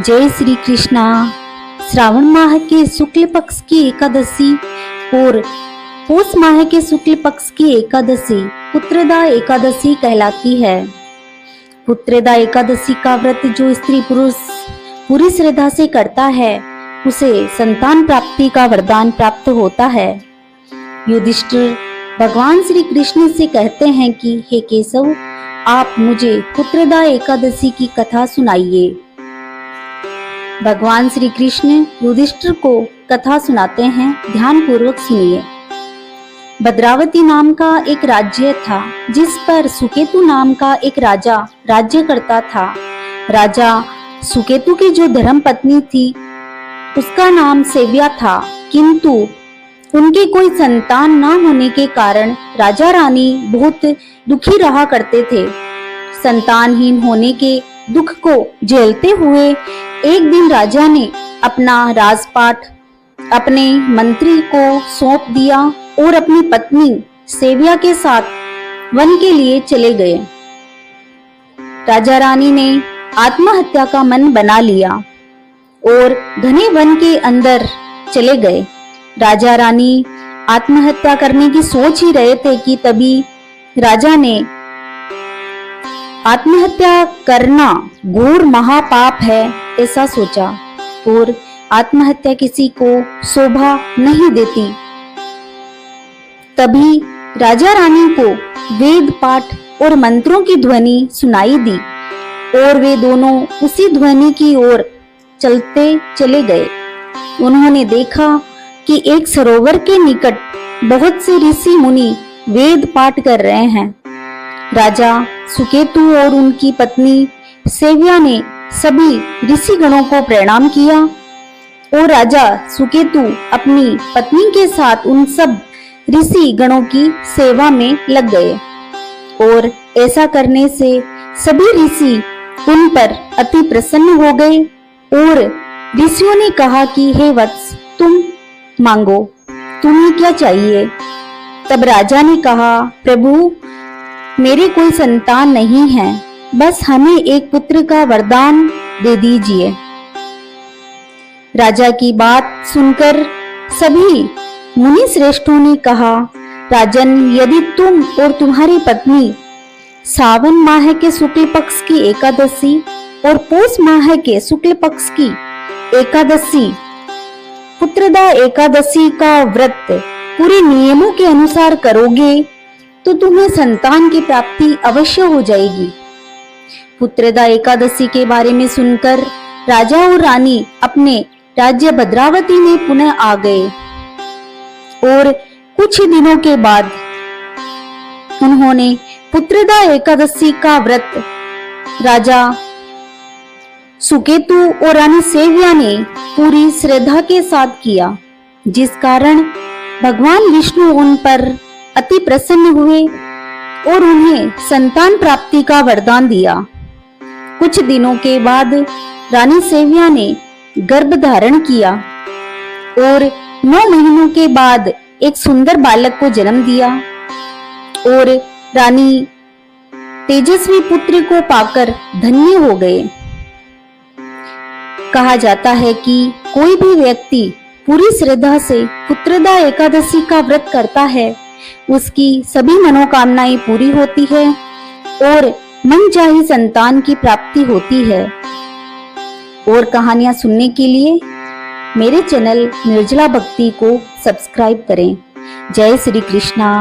जय श्री कृष्णा। श्रावण माह के शुक्ल पक्ष की एकादशी और पौष माह के शुक्ल पक्ष की एकादशी पुत्रदा एकादशी कहलाती है। पुत्रदा एकादशी का व्रत जो स्त्री पुरुष पूरी श्रद्धा से करता है उसे संतान प्राप्ति का वरदान प्राप्त होता है। युधिष्ठिर भगवान श्री कृष्ण से कहते हैं कि हे केशव, आप मुझे पुत्रदा एकादशी की कथा सुनाइए। भगवान श्री कृष्ण युधिष्ठिर को कथा सुनाते हैं, ध्यान पूर्वक सुनिए। भद्रावती नाम का एक राज्य था जिस पर सुकेतु नाम का एक राजा राज्य करता था। राजा सुकेतु की जो धर्म पत्नी थी उसका नाम सेव्या था, किंतु उनके कोई संतान न होने के कारण राजा रानी बहुत दुखी रहा करते थे। संतानहीन होने के दुख को झेलते हुए एक दिन राजा ने अपना राजपाट अपने मंत्री को सौंप दिया और अपनी पत्नी सेव्या के साथ वन के लिए चले गए। राजा रानी ने आत्महत्या का मन बना लिया और घने वन के अंदर चले गए। राजा रानी आत्महत्या करने की सोच ही रहे थे कि तभी राजा ने आत्महत्या करना घोर महापाप है ऐसा सोचा और आत्महत्या किसी को शोभा नहीं देती। तभी राजा रानी को वेद पाठ और मंत्रों की ध्वनि सुनाई दी और वे दोनों उसी ध्वनि की ओर चलते चले गए। उन्होंने देखा कि एक सरोवर के निकट बहुत से ऋषि मुनि वेद पाठ कर रहे हैं। राजा सुकेतु और उनकी पत्नी सेव्या ने सभी ऋषि गणों को प्रणाम किया और राजा सुकेतु अपनी पत्नी के साथ उन सब ऋषि गणों की सेवा में लग गए और ऐसा करने से सभी ऋषि उन पर अति प्रसन्न हो गए और ऋषियों ने कहा कि हे वत्स, तुम मांगो, तुम्हें क्या चाहिए। तब राजा ने कहा, प्रभु, मेरे कोई संतान नहीं है, बस हमें एक पुत्र का वरदान दे दीजिए। राजा की बात सुनकर सभी मुनि श्रेष्ठों ने कहा, राजन, यदि तुम और तुम्हारी पत्नी सावन माह के शुक्ल पक्ष की एकादशी और पौष माह के शुक्ल पक्ष की एकादशी पुत्रदा एकादशी का व्रत पूरे नियमों के अनुसार करोगे तो तुम्हें संतान की प्राप्ति अवश्य हो जाएगी। पुत्रदा एकादशी के बारे में सुनकर राजा और रानी अपने राज्य भद्रावती में पुनः आ गए और कुछ ही दिनों के बाद उन्होंने पुत्रदा एकादशी का व्रत राजा सुकेतु और रानी सेव्या ने पूरी श्रद्धा के साथ किया, जिस कारण भगवान विष्णु उन पर अति प्रसन्न हुए और उन्हें संतान प्राप्ति का वरदान दिया। कुछ दिनों के बाद रानी सेव्या ने गर्भ धारण किया और 9 महीनों के बाद एक सुंदर बालक को जन्म दिया और रानी तेजस्वी पुत्र को पाकर धन्य हो गए। कहा जाता है कि कोई भी व्यक्ति पूरी श्रद्धा से पुत्रदा एकादशी का व्रत करता है, उसकी सभी मनोकामनाएं पूरी होती है और मनचाही संतान की प्राप्ति होती है। और कहानियां सुनने के लिए मेरे चैनल निर्जला भक्ति को सब्सक्राइब करें। जय श्री कृष्णा।